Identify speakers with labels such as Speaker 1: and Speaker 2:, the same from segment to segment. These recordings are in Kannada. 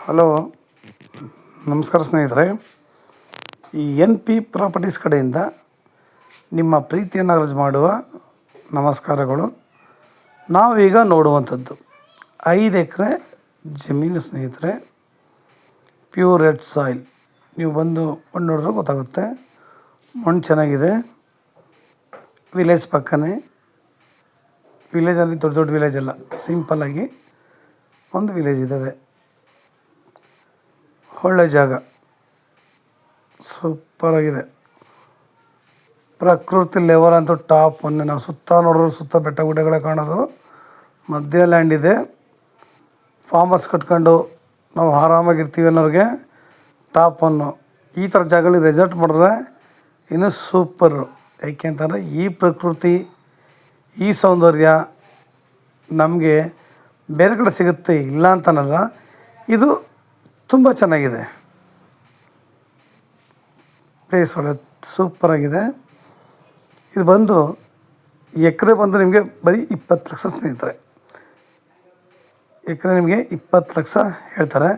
Speaker 1: ಹಲೋ, ನಮಸ್ಕಾರ ಸ್ನೇಹಿತರೆ. ಈ ಎನ್ ಪಿ ಪ್ರಾಪರ್ಟೀಸ್ ಕಡೆಯಿಂದ ನಿಮ್ಮ ಪ್ರೀತಿಯನ್ನು ಅರ್ಜಿ ಮಾಡುವ ನಮಸ್ಕಾರಗಳು. ನಾವೀಗ ನೋಡುವಂಥದ್ದು 5 ಎಕರೆ ಜಮೀನು ಸ್ನೇಹಿತರೆ. Pure red soil. ನೀವು ಬಂದು ಮಣ್ಣು ನೋಡಿದ್ರೆ ಗೊತ್ತಾಗುತ್ತೆ. ಮಣ್ಣು ಚೆನ್ನಾಗಿದೆ. ವಿಲೇಜ್ ಪಕ್ಕನೇ. ವಿಲೇಜಲ್ಲಿ ದೊಡ್ಡ ದೊಡ್ಡ ವಿಲೇಜ್ ಅಲ್ಲ, ಸಿಂಪಲ್ಲಾಗಿ ಒಂದು ವಿಲೇಜ್ ಇದ್ದಾವೆ. ಒಳ್ಳೆ ಜಾಗ, ಸೂಪರಾಗಿದೆ. ಪ್ರಕೃತಿ ಲೆವೆಲ್ ಅಂತೂ ಟಾಪ್ ಒನ್ನೇ. ನಾವು ಸುತ್ತ ನೋಡಿದ್ರು ಸುತ್ತ ಬೆಟ್ಟ ಗುಡ್ಡಗಳೇ ಕಾಣೋದು. ಮಧ್ಯ ಲ್ಯಾಂಡ್ ಇದೆ. ಫಾರ್ಮ್ ಹೌಸ್ ಕಟ್ಕೊಂಡು ನಾವು ಆರಾಮಾಗಿರ್ತೀವಿ ಅನ್ನೋರಿಗೆ ಟಾಪ್ ಒನ್ನು. ಈ ಥರ ಜಾಗಗಳಲ್ಲಿ ರೆಸಾರ್ಟ್ ಮಾಡಿದ್ರೆ ಇನ್ನೂ ಸೂಪರು. ಯಾಕೆ ಅಂತಂದರೆ ಈ ಪ್ರಕೃತಿ, ಈ ಸೌಂದರ್ಯ ನಮಗೆ ಬೇರೆ ಕಡೆ ಸಿಗುತ್ತೆ, ಇಲ್ಲ ಅಂತನಲ್ಲ. ಇದು ತುಂಬ ಚೆನ್ನಾಗಿದೆ. ಪ್ಲೇಸ್ ಒಳ್ಳೆ ಸೂಪರಾಗಿದೆ. ಇದು ಬಂದು ಎಕರೆ ಬಂದು ನಿಮಗೆ ಬರೀ 20 ಲಕ್ಷ ಸ್ನೇಹಿತರೆ. ಎಕರೆ ನಿಮಗೆ 20 ಲಕ್ಷ ಹೇಳ್ತಾರೆ.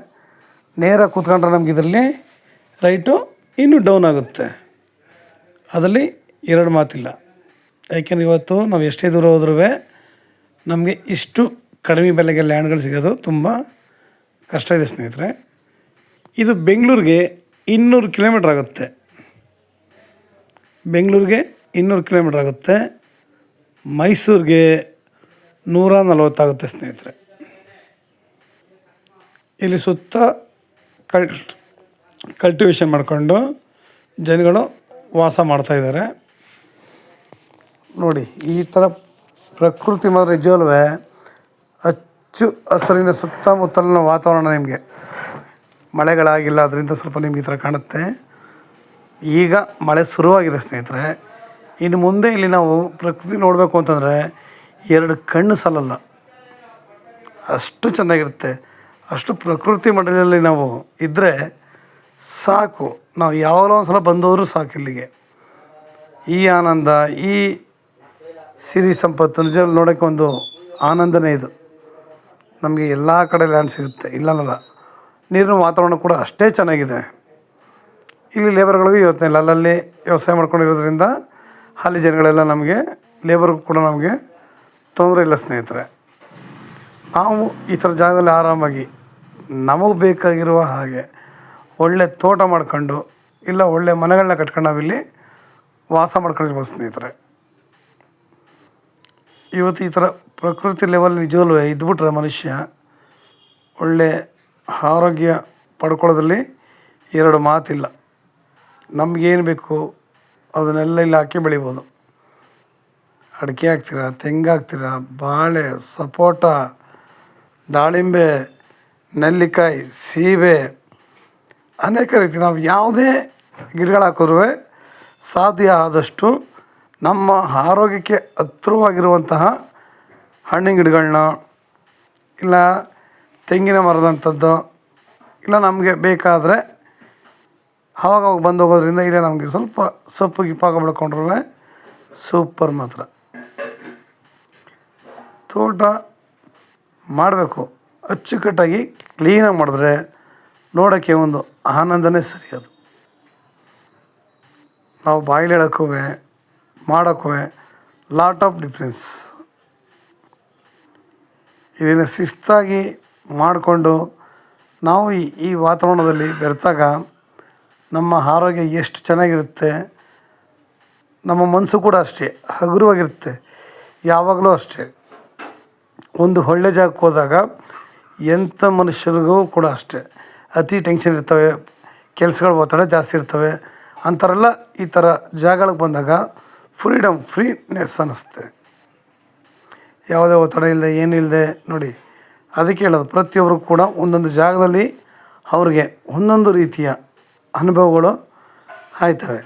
Speaker 1: ನೇರ ಕೂತ್ಕೊಂಡ್ರೆ ನಮ್ಗೆ ಇದರಲ್ಲಿ ರೈಟು ಇನ್ನೂ ಡೌನ್ ಆಗುತ್ತೆ. ಅದರಲ್ಲಿ ಎರಡು ಮಾತಿಲ್ಲ. ಯಾಕೆಂದರೆ ಇವತ್ತು ನಾವು ಎಷ್ಟೇ ದೂರ ಹೋದ್ರೂ ನಮಗೆ ಇಷ್ಟು ಕಡಿಮೆ ಬೆಲೆಗೆ ಲ್ಯಾಂಡ್ಗಳು ಸಿಗೋದು ತುಂಬ ಕಷ್ಟ ಇದೆ ಸ್ನೇಹಿತರೆ. ಇದು ಬೆಂಗಳೂರಿಗೆ 200 ಕಿಲೋಮೀಟ್ರ್ ಆಗುತ್ತೆ. ಬೆಂಗಳೂರಿಗೆ 200 ಕಿಲೋಮೀಟ್ರ್ ಆಗುತ್ತೆ. ಮೈಸೂರಿಗೆ 140 ಆಗುತ್ತೆ ಸ್ನೇಹಿತರೆ. ಇಲ್ಲಿ ಸುತ್ತ ಕಲ್ಟಿವೇಷನ್ ಮಾಡಿಕೊಂಡು ಜನಗಳು ವಾಸ ಮಾಡ್ತಾಯಿದ್ದಾರೆ. ನೋಡಿ, ಈ ಥರ ಪ್ರಕೃತಿ ಮಾತ್ರ ನಿಜವಲ್ವೇ ಹಚ್ಚು ಹಸಿರಿನ ಸುತ್ತಮುತ್ತಲಿನ ವಾತಾವರಣ. ನಿಮಗೆ ಮಳೆಗಳಾಗಿಲ್ಲ, ಅದರಿಂದ ಸ್ವಲ್ಪ ನಿಮ್ಗೆ ಈ ಥರ ಕಾಣುತ್ತೆ. ಈಗ ಮಳೆ ಶುರುವಾಗಿದೆ ಸ್ನೇಹಿತರೆ. ಇನ್ನು ಮುಂದೆ ಇಲ್ಲಿ ನಾವು ಪ್ರಕೃತಿ ನೋಡಬೇಕು ಅಂತಂದರೆ 2 ಕಣ್ಣು ಸಾಲಲ್ಲ, ಅಷ್ಟು ಚೆನ್ನಾಗಿರುತ್ತೆ. ಅಷ್ಟು ಪ್ರಕೃತಿ ಮಡಿಲಲ್ಲಿ ನಾವು ಇದ್ದರೆ ಸಾಕು. ನಾವು ಯಾವಾಗಲೂ ಒಂದು ಸಲ ಬಂದವರು ಸಾಕು ಇಲ್ಲಿಗೆ. ಈ ಆನಂದ, ಈ ಸಿರಿ ಸಂಪತ್ತು ನಿಜವಾಗಿ ನೋಡೋಕ್ಕೆ ಒಂದು ಆನಂದನೇ. ಇದು ನಮಗೆ ಎಲ್ಲ ಕಡೆ ಲ್ಯಾಂಡ್ ಸಿಗುತ್ತೆ, ಇಲ್ಲಲ್ಲ. ನೀರಿನ ವಾತಾವರಣ ಕೂಡ ಅಷ್ಟೇ ಚೆನ್ನಾಗಿದೆ. ಇಲ್ಲಿ ಲೇಬರ್ಗಳಿಗೂ ಇವತ್ತಿನ ಅಲ್ಲಲ್ಲಿ ವ್ಯವಸಾಯ ಮಾಡ್ಕೊಂಡಿರೋದ್ರಿಂದ ಅಲ್ಲಿ ಜನಗಳೆಲ್ಲ ನಮಗೆ ಲೇಬರ್ಗೂ ಕೂಡ ನಮಗೆ ತೊಂದರೆ ಇಲ್ಲ ಸ್ನೇಹಿತರೆ. ನಾವು ಈ ಥರ ಜಾಗದಲ್ಲಿ ಆರಾಮಾಗಿ ನಮಗೆ ಬೇಕಾಗಿರುವ ಹಾಗೆ ಒಳ್ಳೆ ತೋಟ ಮಾಡ್ಕೊಂಡು, ಇಲ್ಲ ಒಳ್ಳೆ ಮನೆಗಳನ್ನ ಕಟ್ಕೊಂಡು ನಾವಿಲ್ಲಿ ವಾಸ ಮಾಡ್ಕೊಂಡಿರ್ಬೋದು ಸ್ನೇಹಿತರೆ. ಇವತ್ತು ಈ ಥರ ಪ್ರಕೃತಿ ಲೆವೆಲ್ ನಿಜವಲ್ವೇ ಇದ್ಬಿಟ್ರೆ ಮನುಷ್ಯ ಒಳ್ಳೆ ಆರೋಗ್ಯ ಪಡ್ಕೊಳ್ಳೋದ್ರಲ್ಲಿ 2 ಮಾತಿಲ್ಲ. ನಮಗೇನು ಬೇಕು ಅದನ್ನೆಲ್ಲ ಇಲ್ಲಿ ಹಾಕಿ ಬೆಳಿಬೋದು. ಅಡಿಕೆ ಹಾಕ್ತೀರಾ, ತೆಂಗು ಹಾಕ್ತೀರಾ, ಬಾಳೆ, ಸಪೋಟ, ದಾಳಿಂಬೆ, ನೆಲ್ಲಿಕಾಯಿ, ಸೀಬೆ, ಅನೇಕ ರೀತಿ ನಾವು ಯಾವುದೇ ಗಿಡಗಳು ಹಾಕಿದ್ರೂ ಸಾಧ್ಯ ಆದಷ್ಟು ನಮ್ಮ ಆರೋಗ್ಯಕ್ಕೆ ಹತ್ತಿರವಾಗಿರುವಂತಹ ಹಣ್ಣಿನ ಗಿಡಗಳನ್ನ, ಇಲ್ಲ ತೆಂಗಿನ ಮರದಂಥದ್ದು, ಇಲ್ಲ ನಮಗೆ ಬೇಕಾದರೆ ಆವಾಗ ಬಂದು ಹೋಗೋದ್ರಿಂದ ಇಲ್ಲ ನಮಗೆ ಸ್ವಲ್ಪ ಸೊಪ್ಪು ಗಿಪ್ಪಾಗ ಬೆಳ್ಕೊಂಡ್ರೆ ಸೂಪರ್ ಮಾತ್ರ. ತೋಟ ಮಾಡಬೇಕು, ಅಚ್ಚುಕಟ್ಟಾಗಿ ಕ್ಲೀನಾಗಿ ಮಾಡಿದ್ರೆ ನೋಡೋಕ್ಕೆ ಒಂದು ಆನಂದನೇ ಸರಿ. ಅದು ನಾವು ಬಾಯಲ್ಲಿ ಹೇಳೋಕ್ಕೂ ಮಾಡೋಕ್ಕೂ ಲಾಟ್ ಆಫ್ ಡಿಫ್ರೆನ್ಸ್. ಇದನ್ನು ಶಿಸ್ತಾಗಿ ಮಾಡಿಕೊಂಡು ನಾವು ಈ ವಾತಾವರಣದಲ್ಲಿ ಬೆರೆತಾಗ ನಮ್ಮ ಆರೋಗ್ಯ ಎಷ್ಟು ಚೆನ್ನಾಗಿರುತ್ತೆ. ನಮ್ಮ ಮನಸ್ಸು ಕೂಡ ಅಷ್ಟೇ ಹಗುರವಾಗಿರುತ್ತೆ. ಯಾವಾಗಲೂ ಅಷ್ಟೇ ಒಂದು ಒಳ್ಳೆ ಜಾಗಕ್ಕೆ ಹೋದಾಗ ಎಂಥ ಮನುಷ್ಯರಿಗೂ ಕೂಡ ಅಷ್ಟೇ ಅತಿ ಟೆನ್ಷನ್ ಇರ್ತವೆ, ಕೆಲಸಗಳು ಒತ್ತಡ ಜಾಸ್ತಿ ಇರ್ತವೆ. ಅಂಥವರೆಲ್ಲ ಈ ಥರ ಜಾಗಗಳಿಗೆ ಬಂದಾಗ ಫ್ರೀನೆಸ್ ಅನ್ನಿಸುತ್ತೆ. ಯಾವುದೇ ಒತ್ತಡ ಇಲ್ಲದೆ, ಏನಿಲ್ಲದೆ ನೋಡಿ. ಅದಕ್ಕೆ ಹೇಳೋದು, ಪ್ರತಿಯೊಬ್ಬರು ಕೂಡ ಒಂದೊಂದು ಜಾಗದಲ್ಲಿ ಅವ್ರಿಗೆ ಒಂದೊಂದು ರೀತಿಯ ಅನುಭವಗಳು ಆಯ್ತವೆ.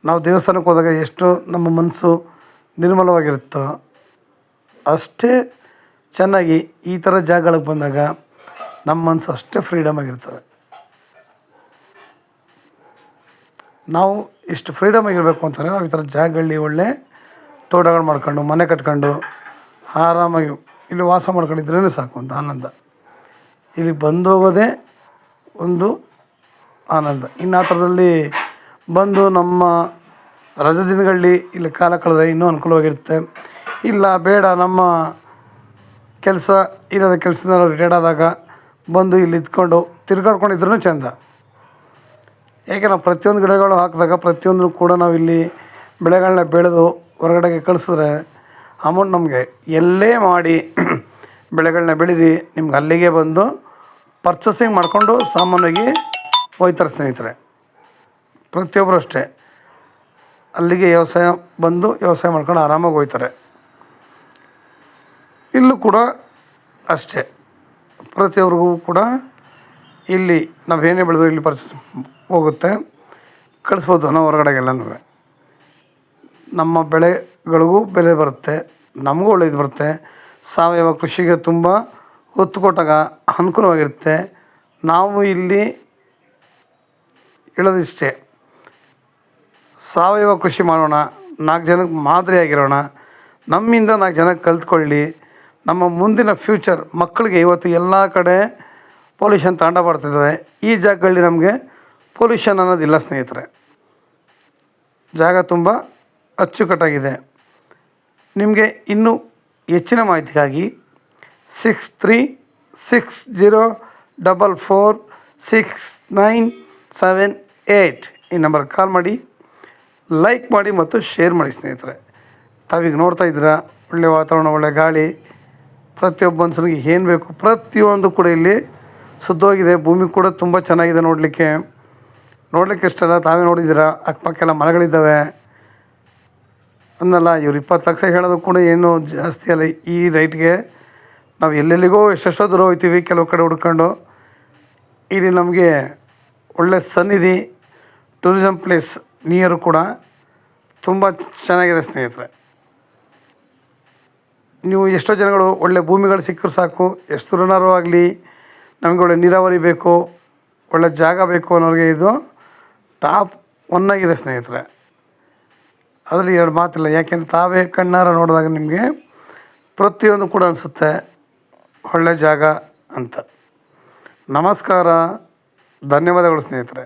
Speaker 1: ನಾವು ದೇವಸ್ಥಾನಕ್ಕೆ ಹೋದಾಗ ಎಷ್ಟು ನಮ್ಮ ಮನಸ್ಸು ನಿರ್ಮಲವಾಗಿರುತ್ತೋ ಅಷ್ಟೇ ಚೆನ್ನಾಗಿ ಈ ಥರ ಜಾಗಗಳಿಗೆ ಬಂದಾಗ ನಮ್ಮ ಮನಸ್ಸು ಅಷ್ಟೇ ಫ್ರೀಡಮ್ ಆಗಿರ್ತವೆ. ನಾವು ಇಷ್ಟು ಫ್ರೀಡಮ್ ಆಗಿರಬೇಕು ಅಂತಂದರೆ ನಾವು ಈ ಥರ ಜಾಗಗಳಲ್ಲಿ ಒಳ್ಳೆ ತೋಟಗಳು ಮಾಡ್ಕೊಂಡು, ಮನೆ ಕಟ್ಕೊಂಡು ಆರಾಮಾಗಿ ಇಲ್ಲಿ ವಾಸ ಮಾಡ್ಕೊಂಡಿದ್ರೇ ಸಾಕು ಅಂತ ಆನಂದ. ಇಲ್ಲಿ ಬಂದು ಹೋಗೋದೇ ಒಂದು ಆನಂದ. ಇನ್ನು ಆ ಥರದಲ್ಲಿ ಬಂದು ನಮ್ಮ ರಜೆ ದಿನಗಳಲ್ಲಿ ಇಲ್ಲಿ ಕಾಲ ಕಳೆದ್ರೆ ಇನ್ನೂ ಅನುಕೂಲವಾಗಿರುತ್ತೆ. ಇಲ್ಲ ಬೇಡ ನಮ್ಮ ಕೆಲಸ ಇರೋದ ಕೆಲಸದಿಂದ ನಾವು ರಿಟೈರ್ಡ್ ಆದಾಗ ಬಂದು ಇಲ್ಲಿ ಇದ್ಕೊಂಡು ತಿರ್ಗಾಡ್ಕೊಂಡಿದ್ರೂ ಚೆಂದ. ಏಕೆ ನಾವು ಪ್ರತಿಯೊಂದು ಗಿಡಗಳು ಹಾಕಿದಾಗ ಪ್ರತಿಯೊಂದು ಕೂಡ ನಾವು ಇಲ್ಲಿ ಬೆಳೆಗಳನ್ನ ಬೆಳೆದು ಹೊರಗಡೆಗೆ ಕಳಿಸಿದ್ರೆ ಅಮೌಂಟ್ ನಮಗೆ ಎಲ್ಲೇ ಮಾಡಿ ಬೆಳೆಗಳನ್ನ ಬೆಳೆದು ನಿಮ್ಗೆ ಅಲ್ಲಿಗೆ ಬಂದು ಪರ್ಚೇಸಿಂಗ್ ಮಾಡಿಕೊಂಡು ಸಾಮಾನ್ಯವಾಗಿ ಹೋಗ್ತಾರೆ ಸ್ನೇಹಿತರೆ. ಪ್ರತಿಯೊಬ್ಬರು ಅಷ್ಟೇ ಅಲ್ಲಿಗೆ ವ್ಯವಸಾಯ ಮಾಡ್ಕೊಂಡು ಆರಾಮಾಗಿ ಹೋಗ್ತಾರೆ. ಇಲ್ಲೂ ಕೂಡ ಅಷ್ಟೇ ಪ್ರತಿಯೊಬ್ಬರಿಗೂ ಕೂಡ ಇಲ್ಲಿ ನಾವೇನೇ ಬೆಳೆದ್ರು ಇಲ್ಲಿ ಪರ್ಚೇಸ್ ಹೋಗುತ್ತೆ, ಕಳಿಸ್ಬೋದು ನಾವು ಹೊರಗಡೆಗೆಲ್ಲನೂ. ನಮ್ಮ ಬೆಳೆಗಳಿಗೂ ಬೆಲೆ ಬರುತ್ತೆ, ನಮಗೂ ಒಳ್ಳೇದು ಬರುತ್ತೆ. ಸಾವಯವ ಕೃಷಿಗೆ ತುಂಬ ಒತ್ತು ಕೊಟ್ಟಾಗ ಅನುಕೂಲವಾಗಿರುತ್ತೆ. ನಾವು ಇಲ್ಲಿ ಹೇಳೋದಿಷ್ಟೇ, ಸಾವಯವ ಕೃಷಿ ಮಾಡೋಣ, 4 ಜನಕ್ಕೆ ಮಾದರಿಯಾಗಿರೋಣ, ನಮ್ಮಿಂದ 4 ಜನ ಕಲ್ತ್ಕೊಳ್ಳಿ. ನಮ್ಮ ಮುಂದಿನ ಫ್ಯೂಚರ್ ಮಕ್ಕಳಿಗೆ ಇವತ್ತು ಎಲ್ಲ ಕಡೆ ಪೊಲ್ಯೂಷನ್ ತಾಂಡ ಬರ್ತಿದ್ದಾವೆ. ಈ ಜಾಗಗಳಲ್ಲಿ ನಮಗೆ ಪೊಲ್ಯೂಷನ್ ಅನ್ನೋದಿಲ್ಲ ಸ್ನೇಹಿತರೆ. ಜಾಗ ತುಂಬ ಅಚ್ಚುಕಟ್ಟಾಗಿದೆ. ನಿಮಗೆ ಇನ್ನೂ ಹೆಚ್ಚಿನ ಮಾಹಿತಿಗಾಗಿ 6360446978 ಈ ನಂಬರ್ಗೆ ಕಾಲ್ ಮಾಡಿ, ಲೈಕ್ ಮಾಡಿ ಮತ್ತು ಶೇರ್ ಮಾಡಿ ಸ್ನೇಹಿತರೆ. ತಾವೀಗ ನೋಡ್ತಾ ಇದ್ದೀರಾ ಒಳ್ಳೆಯ ವಾತಾವರಣ, ಒಳ್ಳೆಯ ಗಾಳಿ, ಪ್ರತಿಯೊಬ್ಬ ಮನುಷ್ಯನಿಗೆ ಏನು ಬೇಕು ಪ್ರತಿಯೊಂದು ಕೂಡ ಇಲ್ಲಿ ಶುದ್ಧವಾಗಿದೆ. ಭೂಮಿ ಕೂಡ ತುಂಬ ಚೆನ್ನಾಗಿದೆ ನೋಡಲಿಕ್ಕೆ ಇಷ್ಟಲ್ಲ. ತಾವೇ ನೋಡಿದ್ದೀರಾ ಅಕ್ಕಪಕ್ಕೆಲ್ಲ ಮರಗಳಿದ್ದಾವೆ ಅಂದಲ್ಲ. ಇವ್ರು 20 ಲಕ್ಷ ಹೇಳೋದು ಕೂಡ ಏನು ಜಾಸ್ತಿ ಅಲ್ಲ. ಈ ರೈಟ್ಗೆ ನಾವು ಎಲ್ಲೆಲ್ಲಿಗೋ ಎಷ್ಟೆಷ್ಟೋ ದೂರ ಹೋಗ್ತೀವಿ ಕೆಲವು ಕಡೆ ಹುಡ್ಕೊಂಡು. ಇಲ್ಲಿ ನಮಗೆ ಒಳ್ಳೆ ಸನ್ನಿಧಿ, ಟೂರಿಸಮ್ ಪ್ಲೇಸ್ ನಿಯರು ಕೂಡ ತುಂಬ ಚೆನ್ನಾಗಿದೆ ಸ್ನೇಹಿತರೆ. ನೀವು ಎಷ್ಟೋ ಜನಗಳು ಒಳ್ಳೆ ಭೂಮಿಗಳು ಸಿಕ್ಕರು ಸಾಕು, ಎಷ್ಟು ದೂರನಾರು ಆಗಲಿ, ನಮಗೆ ಒಳ್ಳೆ ನೀರಾವರಿ ಬೇಕು, ಒಳ್ಳೆ ಜಾಗ ಬೇಕು ಅನ್ನೋರಿಗೆ ಇದು ಟಾಪ್ 1 ಆಗಿದೆ ಸ್ನೇಹಿತರೆ. ಅದರಲ್ಲಿ 2 ಮಾತಿಲ್ಲ. ಯಾಕೆಂದರೆ ತಾವೇ ಕಣ್ಣಾರ ನೋಡಿದಾಗ ನಿಮಗೆ ಪ್ರತಿಯೊಂದು ಕೂಡ ಅನಿಸುತ್ತೆ ಒಳ್ಳೆ ಜಾಗ ಅಂತ. ನಮಸ್ಕಾರ, ಧನ್ಯವಾದಗಳು ಸ್ನೇಹಿತರೆ.